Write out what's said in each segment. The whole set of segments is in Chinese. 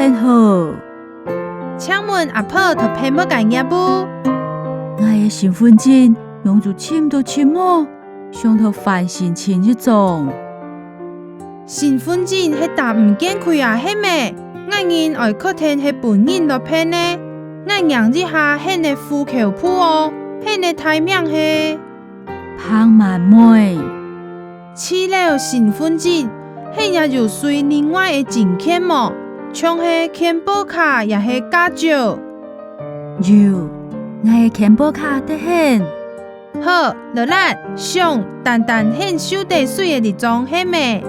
很好。请问阿婆他骗要干业不？我的身份证用住签都签么？上头翻新签一种。身份证迄沓唔见开啊，迄咩？我人外客厅迄本人落骗呢？我让一下迄个户口簿哦，迄个台名是胖妹妹。除了身份证，迄也就随另外的证件么，像是健保卡也是驾照。有，我的健保卡得很。好，落咱上淡淡很手地水的一张，迄咩？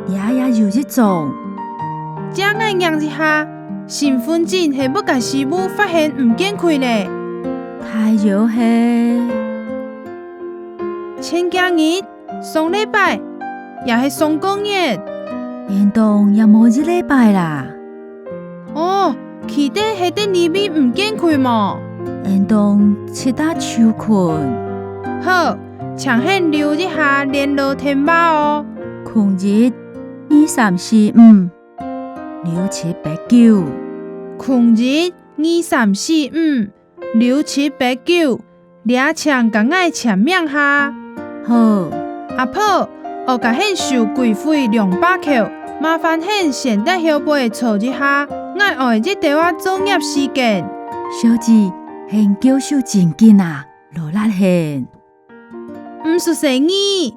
也有一种。只我让一下，身份证是要甲师母发现唔见开咧。太热嘿。前几日上礼拜也是上工日。严冬也无一礼拜啦。哦，起底迄块里面唔见开么？严冬七大秋困。好，请先留一下联络电话哦。空日2345 6789。空日2345 6789，俩请甲我签名下。好。阿婆，我甲现收柜费200块，麻烦现先得后背凑一下，我爱这地我作业时间。小姐，现叫手真紧啊，落力现。唔是生意。